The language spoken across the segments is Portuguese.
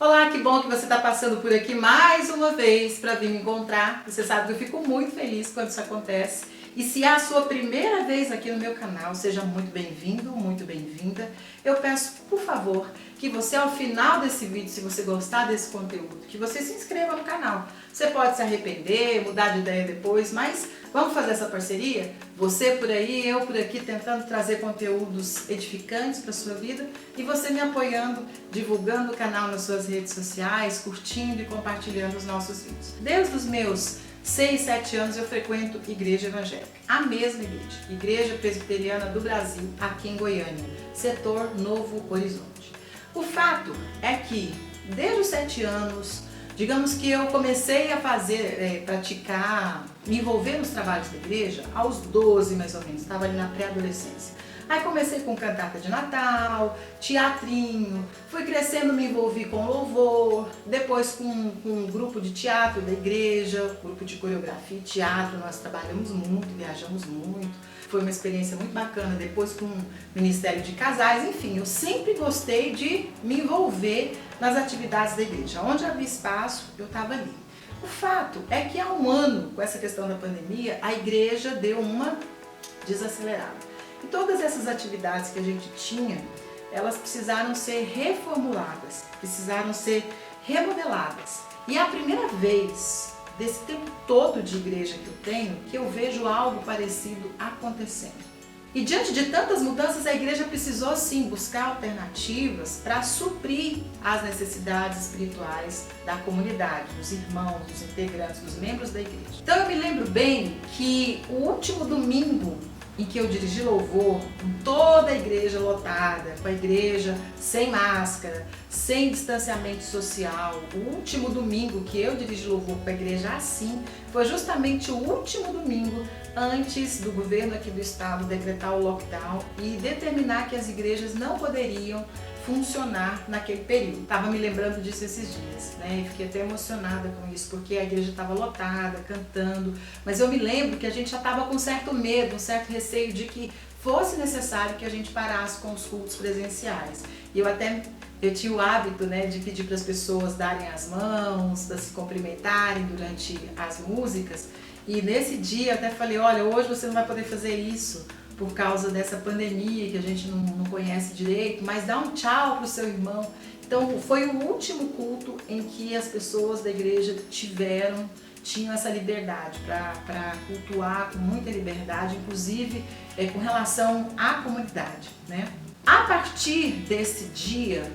Olá, que bom que você está passando por aqui mais uma vez para vir me encontrar. Você sabe que eu fico muito feliz quando isso acontece. E se é a sua primeira vez aqui no meu canal, seja muito bem-vindo, muito bem-vinda. Eu peço, por favor, que você ao final desse vídeo, se você gostar desse conteúdo, que você se inscreva no canal. Você pode se arrepender, mudar de ideia depois, mas vamos fazer essa parceria? Você por aí, eu por aqui, tentando trazer conteúdos edificantes para a sua vida e você me apoiando, divulgando o canal nas suas redes sociais, curtindo e compartilhando os nossos vídeos. Desde os meus 6, 7 anos eu frequento igreja evangélica, a mesma igreja, Igreja Presbiteriana do Brasil, aqui em Goiânia, setor Novo Horizonte. O fato é que desde os 7 anos, digamos que eu comecei a praticar, me envolver nos trabalhos da igreja aos 12 mais ou menos, estava ali na pré-adolescência. Aí comecei com cantata de Natal, teatrinho, fui crescendo, me envolvi com louvor, depois com um grupo de teatro da igreja, grupo de coreografia e teatro, nós trabalhamos muito, viajamos muito, foi uma experiência muito bacana, depois com o Ministério de Casais, enfim, eu sempre gostei de me envolver nas atividades da igreja, onde havia espaço, eu estava ali. O fato é que há um ano, com essa questão da pandemia, a igreja deu uma desacelerada. E todas essas atividades que a gente tinha, elas precisaram ser reformuladas, precisaram ser remodeladas. E é a primeira vez desse tempo todo de igreja que eu tenho, que eu vejo algo parecido acontecendo. E diante de tantas mudanças, a igreja precisou sim buscar alternativas para suprir as necessidades espirituais da comunidade, dos irmãos, dos integrantes, dos membros da igreja. Então eu me lembro bem que o último domingo em que eu dirigi louvor, com toda a igreja lotada, com a igreja sem máscara, sem distanciamento social, o último domingo que eu dirigi louvor com a igreja assim, foi justamente o último domingo antes do governo aqui do estado decretar o lockdown e determinar que as igrejas não poderiam funcionar naquele período. Estava me lembrando disso esses dias, né? E fiquei até emocionada com isso, porque a igreja estava lotada, cantando, mas eu me lembro que a gente já estava com um certo medo, um certo receio de que fosse necessário que a gente parasse com os cultos presenciais. E eu tinha o hábito, né, de pedir para as pessoas darem as mãos, para se cumprimentarem durante as músicas. E nesse dia eu até falei, olha, hoje você não vai poder fazer isso por causa dessa pandemia que a gente não conhece direito, mas dá um tchau para o seu irmão. Então foi o último culto em que as pessoas da igreja tinham essa liberdade para cultuar com muita liberdade, inclusive com relação à comunidade, né? A partir desse dia,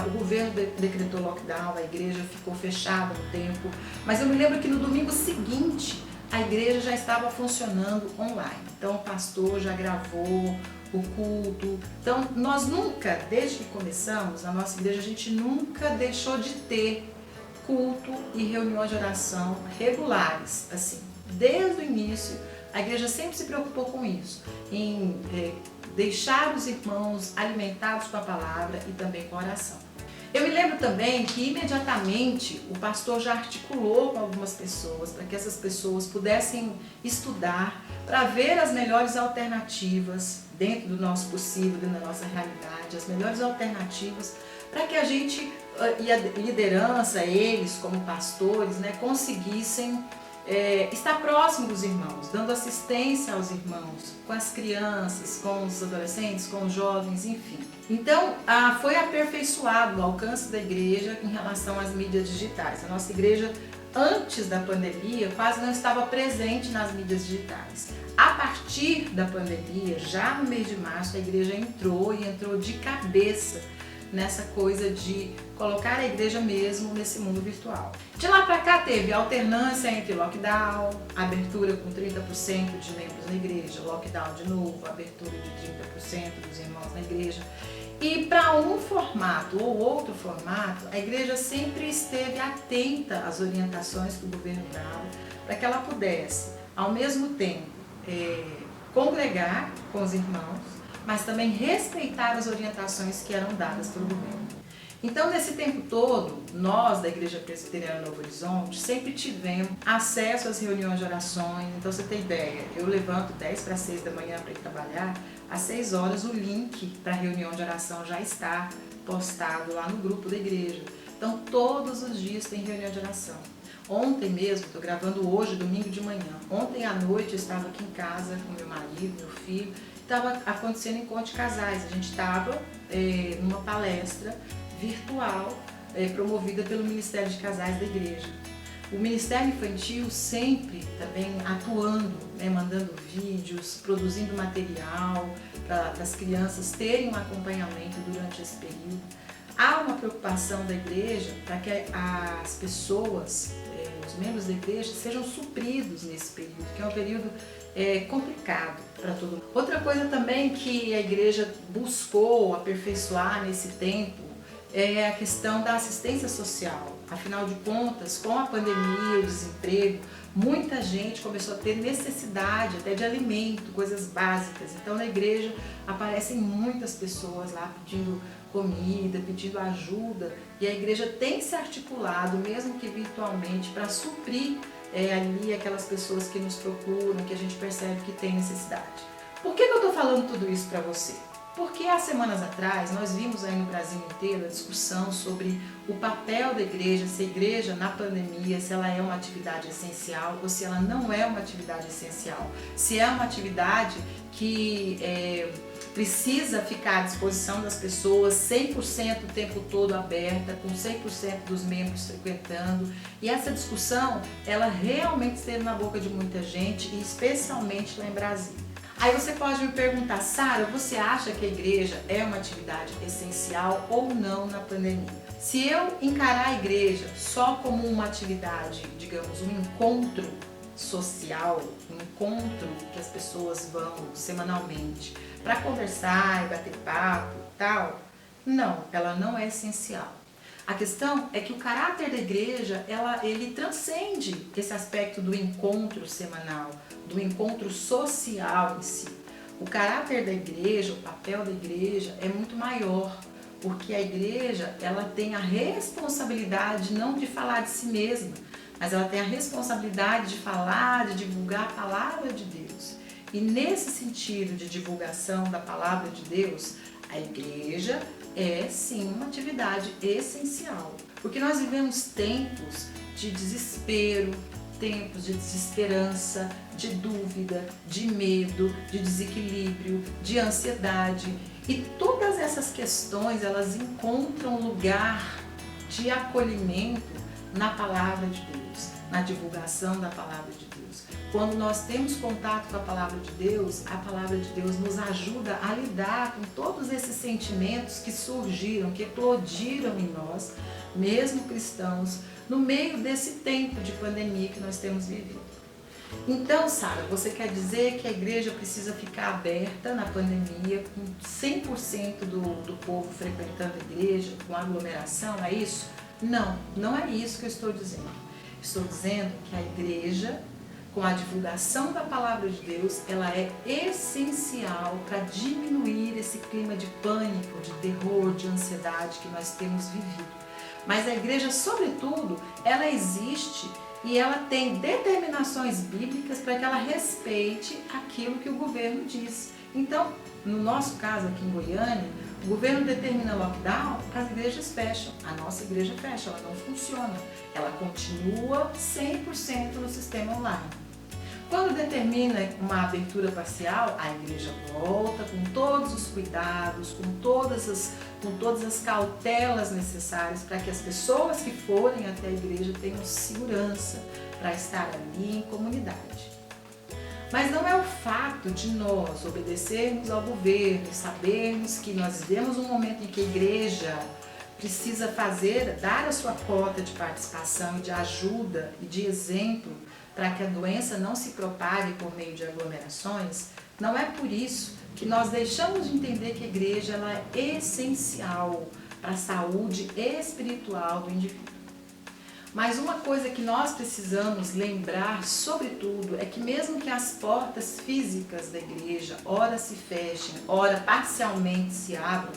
o governo decretou lockdown, a igreja ficou fechada um tempo, mas eu me lembro que no domingo seguinte a igreja já estava funcionando online. Então o pastor já gravou o culto. Então nós nunca, desde que começamos, na nossa igreja, a gente nunca deixou de ter culto e reuniões de oração regulares, assim. Desde o início, a igreja sempre se preocupou com isso, em deixar os irmãos alimentados com a palavra e também com a oração. Eu me lembro também que imediatamente o pastor já articulou com algumas pessoas para que essas pessoas pudessem estudar para ver as melhores alternativas dentro do nosso possível, dentro da nossa realidade, as melhores alternativas para que a gente e a liderança, eles como pastores, né, conseguissem estar próximo dos irmãos, dando assistência aos irmãos, com as crianças, com os adolescentes, com os jovens, enfim. Então, foi aperfeiçoado o alcance da igreja em relação às mídias digitais. A nossa igreja, antes da pandemia, quase não estava presente nas mídias digitais. A partir da pandemia, já no mês de março, a igreja entrou de cabeça nessa coisa de colocar a igreja mesmo nesse mundo virtual. De lá para cá teve alternância entre lockdown, abertura com 30% de membros na igreja, lockdown de novo, abertura de 30% dos irmãos na igreja. E para um formato ou outro formato, a igreja sempre esteve atenta às orientações que o governo dava para que ela pudesse, ao mesmo tempo, congregar com os irmãos, mas também respeitar as orientações que eram dadas pelo governo. Então, nesse tempo todo, nós da Igreja Presbiteriana Novo Horizonte sempre tivemos acesso às reuniões de orações. Então, você tem ideia, eu levanto 10 para 6 da manhã para ir trabalhar, às 6 horas o link para a reunião de oração já está postado lá no grupo da igreja. Então todos os dias tem reunião de oração. Ontem mesmo, estou gravando hoje, domingo de manhã. Ontem à noite eu estava aqui em casa com meu marido, meu filho. Estava acontecendo encontro de casais. A gente estava numa palestra virtual promovida pelo Ministério de Casais da igreja. O Ministério Infantil sempre também atuando, mandando vídeos, produzindo material para as crianças terem um acompanhamento durante esse período. Há uma preocupação da igreja para que as pessoas, os membros da igreja, sejam supridos nesse período, que é um período complicado para todo mundo. Outra coisa também que a igreja buscou aperfeiçoar nesse tempo é a questão da assistência social. Afinal de contas, com a pandemia, o desemprego, muita gente começou a ter necessidade até de alimento, coisas básicas. Então na igreja aparecem muitas pessoas lá pedindo comida, pedindo ajuda, e a igreja tem se articulado, mesmo que virtualmente, para suprir ali aquelas pessoas que nos procuram, que a gente percebe que tem necessidade. Por que eu estou falando tudo isso para você? Porque há semanas atrás nós vimos aí no Brasil inteiro a discussão sobre o papel da igreja, se a igreja na pandemia, se ela é uma atividade essencial ou se ela não é uma atividade essencial. Se é uma atividade que precisa ficar à disposição das pessoas 100% o tempo todo aberta, com 100% dos membros frequentando. E essa discussão, ela realmente esteve na boca de muita gente, e especialmente lá em Brasília. Aí você pode me perguntar, Sara, você acha que a igreja é uma atividade essencial ou não na pandemia? Se eu encarar a igreja só como uma atividade, digamos, um encontro social, um encontro que as pessoas vão semanalmente para conversar e bater papo e tal, não, ela não é essencial. A questão é que o caráter da igreja, ele transcende esse aspecto do encontro semanal, do encontro social em si. O caráter da igreja, o papel da igreja é muito maior, porque a igreja ela tem a responsabilidade não de falar de si mesma, mas ela tem a responsabilidade de falar, de divulgar a palavra de Deus. E nesse sentido de divulgação da palavra de Deus, a igreja é sim uma atividade essencial, porque nós vivemos tempos de desespero, tempos de desesperança, de dúvida, de medo, de desequilíbrio, de ansiedade, e todas essas questões elas encontram lugar de acolhimento na palavra de Deus, na divulgação da palavra de Deus. Quando nós temos contato com a palavra de Deus, a palavra de Deus nos ajuda a lidar com todos esses sentimentos que surgiram, que eclodiram em nós, mesmo cristãos, no meio desse tempo de pandemia que nós temos vivido. Então, Sara, você quer dizer que a igreja precisa ficar aberta na pandemia, com 100% do povo frequentando a igreja, com aglomeração, é isso? Não, não é isso que eu estou dizendo. Estou dizendo que a igreja, com a divulgação da palavra de Deus, ela é essencial para diminuir esse clima de pânico, de terror, de ansiedade que nós temos vivido. Mas a igreja, sobretudo, ela existe e ela tem determinações bíblicas para que ela respeite aquilo que o governo diz. Então, no nosso caso aqui em Goiânia, o governo determina lockdown, as igrejas fecham. A nossa igreja fecha, ela não funciona. Ela continua 100% no sistema online. Quando determina uma abertura parcial, a igreja volta com todos os cuidados, com todas as cautelas necessárias para que as pessoas que forem até a igreja tenham segurança para estar ali em comunidade. Mas não é o fato de nós obedecermos ao governo e sabermos que nós vivemos um momento em que a igreja precisa dar a sua cota de participação e de ajuda e de exemplo para que a doença não se propague por meio de aglomerações. Não é por isso que nós deixamos de entender que a igreja ela é essencial para a saúde espiritual do indivíduo. Mas uma coisa que nós precisamos lembrar, sobretudo, é que mesmo que as portas físicas da igreja ora se fechem, ora parcialmente se abram,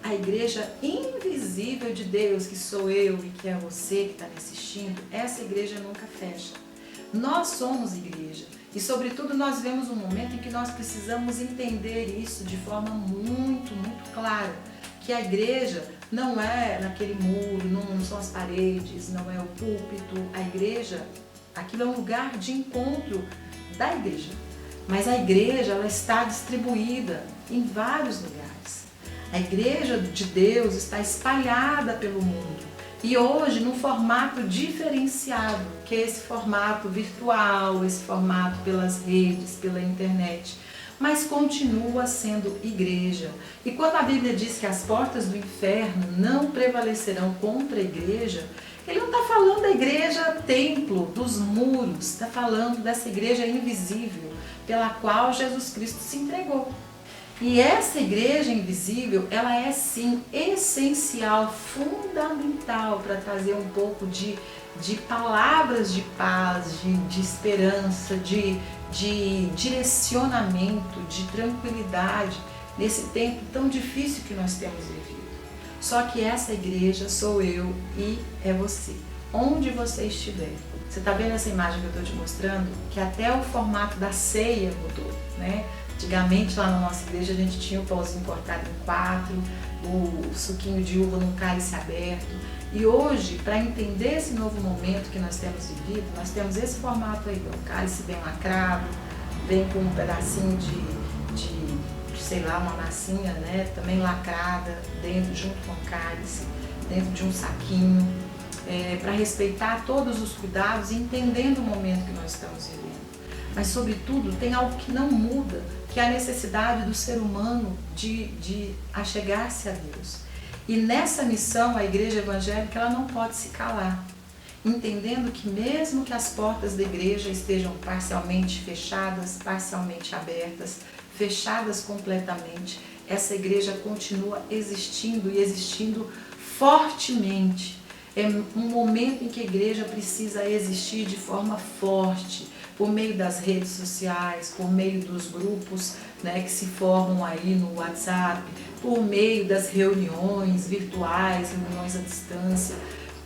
a igreja invisível de Deus, que sou eu e que é você que está me assistindo, essa igreja nunca fecha. Nós somos igreja e, sobretudo, nós vivemos um momento em que nós precisamos entender isso de forma muito, muito clara, que a igreja não é naquele muro, não são as paredes, não é o púlpito. A igreja, aquilo é um lugar de encontro da igreja. Mas a igreja, ela está distribuída em vários lugares. A igreja de Deus está espalhada pelo mundo. E hoje, num formato diferenciado, que é esse formato virtual, esse formato pelas redes, pela internet. Mas continua sendo igreja. E quando a Bíblia diz que as portas do inferno não prevalecerão contra a igreja, ele não está falando da igreja templo, dos muros, está falando dessa igreja invisível, pela qual Jesus Cristo se entregou. E essa igreja invisível, ela é sim essencial, fundamental para trazer um pouco de palavras de paz, de esperança, de direcionamento, de tranquilidade nesse tempo tão difícil que nós temos vivido. Só que essa igreja sou eu e é você, onde você estiver. Você está vendo essa imagem que eu estou te mostrando? Que até o formato da ceia mudou, né? Antigamente lá na nossa igreja a gente tinha o pãozinho cortado em 4, o suquinho de uva num cálice aberto. E hoje, para entender esse novo momento que nós temos vivido, nós temos esse formato aí, o cálice bem lacrado, vem com um pedacinho de sei lá, uma massinha, né, também lacrada, dentro, junto com o cálice, dentro de um saquinho, para respeitar todos os cuidados e entendendo o momento que nós estamos vivendo. Mas, sobretudo, tem algo que não muda, que é a necessidade do ser humano de achegar-se a Deus. E nessa missão, a igreja evangélica ela não pode se calar, entendendo que mesmo que as portas da igreja estejam parcialmente fechadas, parcialmente abertas, fechadas completamente, essa igreja continua existindo e existindo fortemente. É um momento em que a igreja precisa existir de forma forte, por meio das redes sociais, por meio dos grupos, né, que se formam aí no WhatsApp, por meio das reuniões virtuais, reuniões à distância,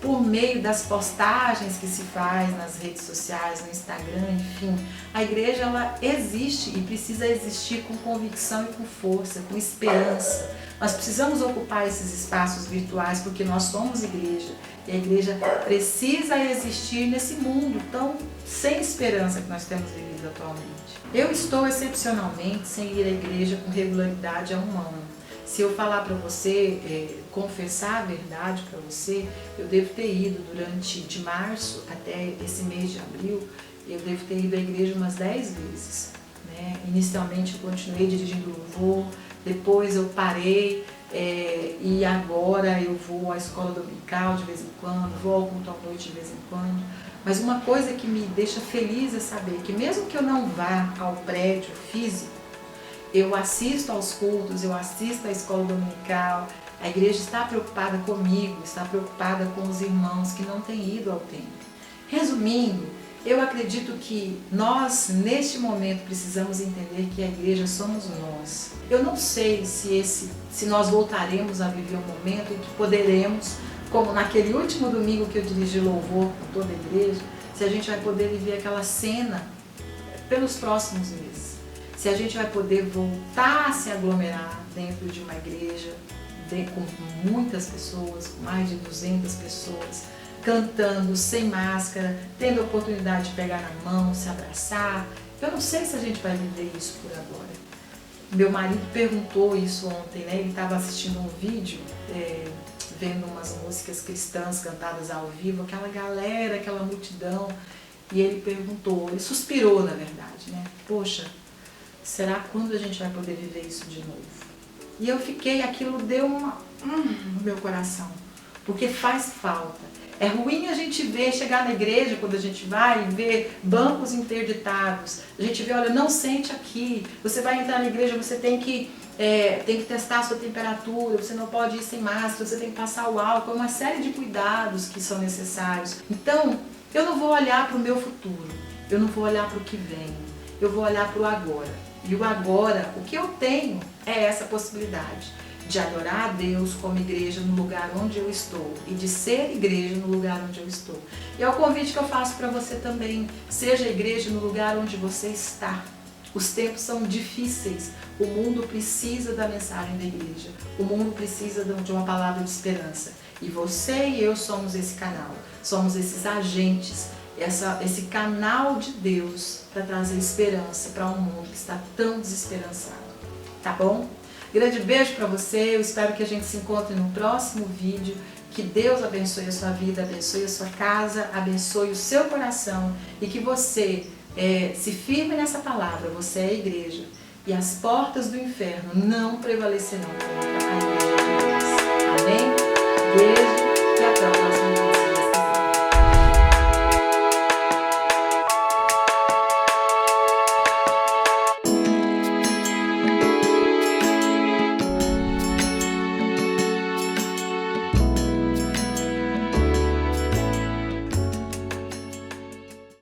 por meio das postagens que se faz nas redes sociais, no Instagram, enfim. A igreja ela existe e precisa existir com convicção e com força, com esperança. Nós precisamos ocupar esses espaços virtuais porque nós somos igreja. E a igreja precisa existir nesse mundo tão sem esperança que nós temos vivido atualmente. Eu estou excepcionalmente sem ir à igreja com regularidade há um ano. Se eu falar para você, confessar a verdade para você, eu devo ter ido durante de março até esse mês de abril, eu devo ter ido à igreja umas 10 vezes. Né? Inicialmente eu continuei dirigindo louvor, depois eu parei, e agora eu vou à escola dominical de vez em quando, vou ao culto à noite de vez em quando. Mas uma coisa que me deixa feliz é saber que mesmo que eu não vá ao prédio físico, eu assisto aos cultos, eu assisto à escola dominical, a igreja está preocupada comigo, está preocupada com os irmãos que não têm ido ao templo. Resumindo, eu acredito que nós, neste momento, precisamos entender que a igreja somos nós. Eu não sei se nós voltaremos a viver um momento em que poderemos, como naquele último domingo que eu dirigi louvor com toda a igreja, se a gente vai poder viver aquela cena pelos próximos meses. Se a gente vai poder voltar a se aglomerar dentro de uma igreja com muitas pessoas, com mais de 200 pessoas, cantando, sem máscara, tendo a oportunidade de pegar na mão, se abraçar. Eu não sei se a gente vai viver isso por agora. Meu marido perguntou isso ontem, né? Ele estava assistindo um vídeo, vendo umas músicas cristãs cantadas ao vivo, aquela galera, aquela multidão, e ele perguntou, ele suspirou na verdade, né? Poxa, será quando a gente vai poder viver isso de novo? E eu fiquei, aquilo deu no meu coração, porque faz falta. É ruim a gente ver, chegar na igreja quando a gente vai e ver bancos interditados. A gente vê, olha, não sente aqui. Você vai entrar na igreja, você tem que testar a sua temperatura, você não pode ir sem máscara, você tem que passar o álcool, uma série de cuidados que são necessários. Então, eu não vou olhar para o meu futuro, eu não vou olhar para o que vem, eu vou olhar para o agora. E o agora, o que eu tenho é essa possibilidade de adorar a Deus como igreja no lugar onde eu estou e de ser igreja no lugar onde eu estou. E é o convite que eu faço para você também, seja igreja no lugar onde você está. Os tempos são difíceis. O mundo precisa da mensagem da igreja. O mundo precisa de uma palavra de esperança. E você e eu somos esse canal. Somos esses agentes, esse canal de Deus para trazer esperança para um mundo que está tão desesperançado. Tá bom? Grande beijo para você. Eu espero que a gente se encontre no próximo vídeo. Que Deus abençoe a sua vida, abençoe a sua casa, abençoe o seu coração e que você se firme nessa palavra. Você é a igreja e as portas do inferno não prevalecerão contra a igreja de Deus. Amém? Beijo.